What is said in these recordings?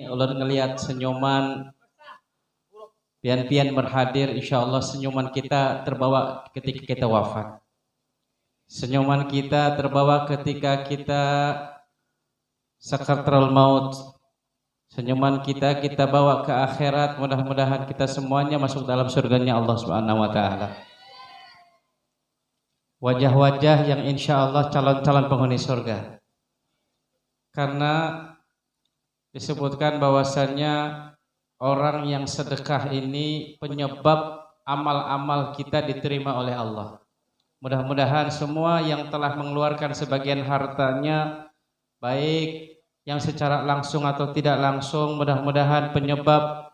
ulun ngelihat senyuman pian-pian berhadir, insya Allah senyuman kita terbawa ketika kita wafat. Senyuman kita terbawa ketika kita sakaratul maut. Senyuman kita bawa ke akhirat. Mudah-mudahan kita semuanya masuk dalam surganya Allah Subhanahu wa taala. Wajah-wajah yang insya Allah calon-calon penghuni surga. Karena disebutkan bahwasannya orang yang sedekah ini penyebab amal-amal kita diterima oleh Allah. Mudah-mudahan semua yang telah mengeluarkan sebagian hartanya, baik yang secara langsung atau tidak langsung, mudah-mudahan penyebab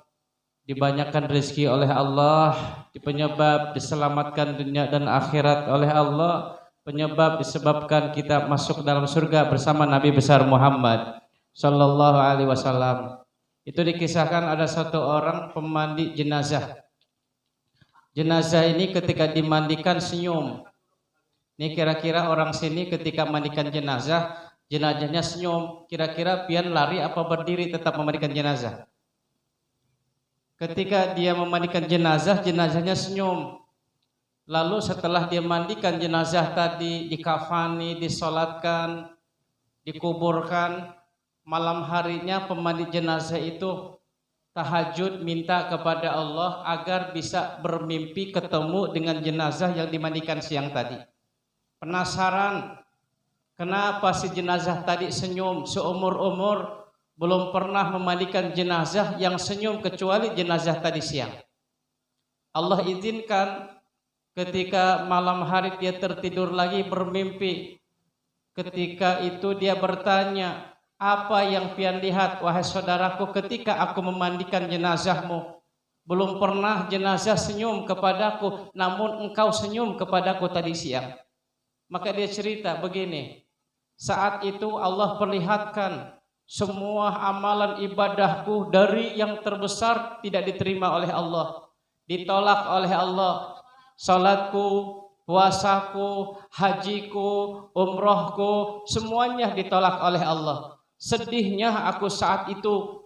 dibanyakan rezeki oleh Allah, penyebab diselamatkan dunia dan akhirat oleh Allah, penyebab disebabkan kita masuk dalam surga bersama Nabi besar Muhammad sallallahu alaihi wasallam. Itu dikisahkan ada satu orang pemandi jenazah. Jenazah ini ketika dimandikan senyum. Ini kira-kira orang sini ketika mandikan jenazah, jenazahnya senyum. Kira-kira pian lari apa berdiri tetap memandikan jenazah? Ketika dia memandikan jenazah, jenazahnya senyum. Lalu setelah dia mandikan jenazah tadi, dikafani, disolatkan, dikuburkan, malam harinya pemandi jenazah itu tahajud minta kepada Allah agar bisa bermimpi ketemu dengan jenazah yang dimandikan siang tadi. Penasaran kenapa si jenazah tadi senyum, seumur-umur belum pernah memandikan jenazah yang senyum kecuali jenazah tadi siang. Allah izinkan ketika malam hari dia tertidur lagi bermimpi. Ketika itu dia bertanya, apa yang pian lihat wahai saudaraku ketika aku memandikan jenazahmu? Belum pernah jenazah senyum kepadaku, namun engkau senyum kepadaku tadi siang. Maka dia cerita begini, saat itu Allah perlihatkan semua amalan ibadahku dari yang terbesar tidak diterima oleh Allah, ditolak oleh Allah. Salatku, puasaku, hajiku, umrohku, semuanya ditolak oleh Allah. Sedihnya aku saat itu.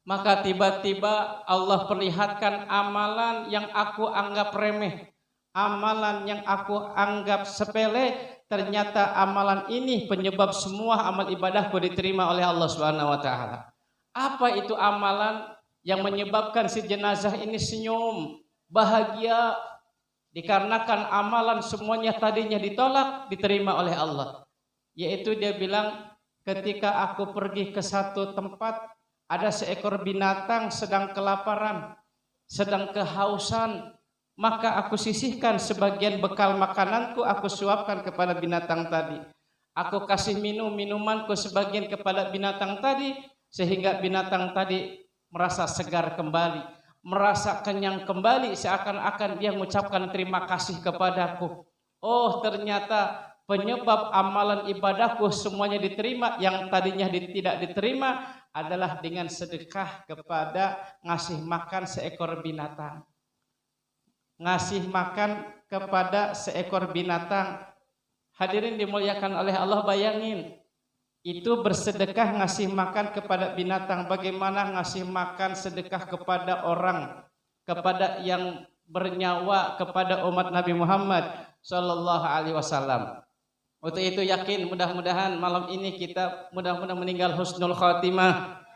Maka tiba-tiba Allah perlihatkan amalan yang aku anggap remeh, amalan yang aku anggap sepele. Ternyata amalan ini penyebab semua amal ibadahku diterima oleh Allah Subhanahu wa taala. Apa itu amalan yang menyebabkan si jenazah ini senyum, bahagia? Dikarenakan amalan semuanya tadinya ditolak, diterima oleh Allah. Yaitu dia bilang, ketika aku pergi ke satu tempat, ada seekor binatang sedang kelaparan, sedang kehausan. Maka aku sisihkan sebagian bekal makananku, aku suapkan kepada binatang tadi. Aku kasih minumanku sebagian kepada binatang tadi, sehingga binatang tadi merasa segar kembali, merasa kenyang kembali, seakan-akan dia mengucapkan terima kasih kepadaku. Oh, ternyata penyebab amalan ibadahku semuanya diterima, yang tadinya tidak diterima adalah dengan sedekah kepada ngasih makan seekor binatang. Ngasih makan kepada seekor binatang. Hadirin dimuliakan oleh Allah, bayangin itu bersedekah ngasih makan kepada binatang. Bagaimana ngasih makan sedekah kepada orang, kepada yang bernyawa, kepada umat Nabi Muhammad sallallahu alaihi wasallam. Untuk itu yakin mudah-mudahan malam ini kita mudah-mudahan meninggal husnul khatimah.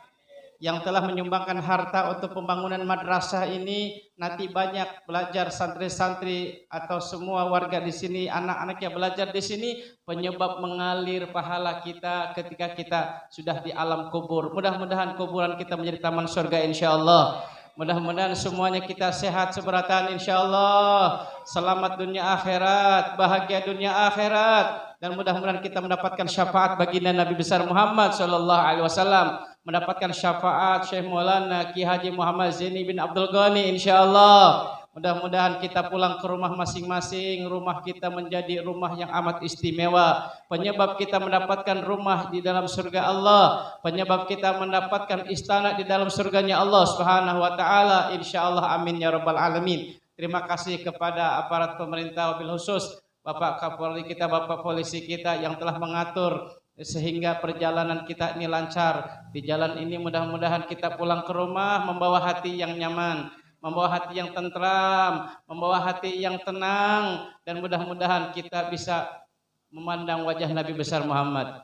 Yang telah menyumbangkan harta untuk pembangunan madrasah ini nanti banyak belajar santri-santri atau semua warga di sini, anak-anak yang belajar di sini, penyebab mengalir pahala kita ketika kita sudah di alam kubur. Mudah-mudahan kuburan kita menjadi taman surga insyaallah. Mudah-mudahan semuanya kita sehat seberatan insyaallah. Selamat dunia akhirat, bahagia dunia akhirat, dan mudah-mudahan kita mendapatkan syafaat baginda Nabi besar Muhammad sallallahu alaihi wasallam, mendapatkan syafaat Syekh Maulana Ki Haji Muhammad Zaini bin Abdul Ghani insyaallah. Mudah-mudahan kita pulang ke rumah masing-masing, rumah kita menjadi rumah yang amat istimewa, penyebab kita mendapatkan rumah di dalam surga Allah, penyebab kita mendapatkan istana di dalam surganya Allah Subhanahu wa taala insyaallah, amin ya rabbal alamin. Terima kasih kepada aparat pemerintah, wabil khusus Bapak Kapolri kita, Bapak Polisi kita yang telah mengatur sehingga perjalanan kita ini lancar. Di jalan ini mudah-mudahan kita pulang ke rumah membawa hati yang nyaman, membawa hati yang tentram, membawa hati yang tenang, dan mudah-mudahan kita bisa memandang wajah Nabi besar Muhammad,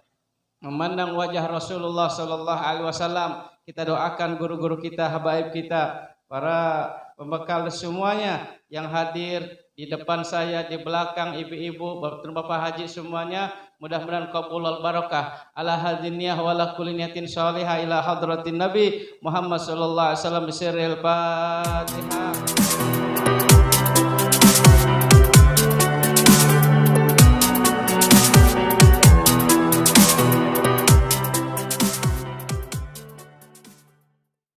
memandang wajah Rasulullah sallallahu alaihi wasallam. Kita doakan guru-guru kita, habaib kita, para pembekal semuanya yang hadir di depan saya, di belakang ibu-ibu, bapak haji semuanya, mudah-mudahan qabulul barakah ala hadiniyah wa ala kulli niyatin shalihah ila hadratin Nabi Muhammad sallallahu alaihi wasallam bisirril Fatihah.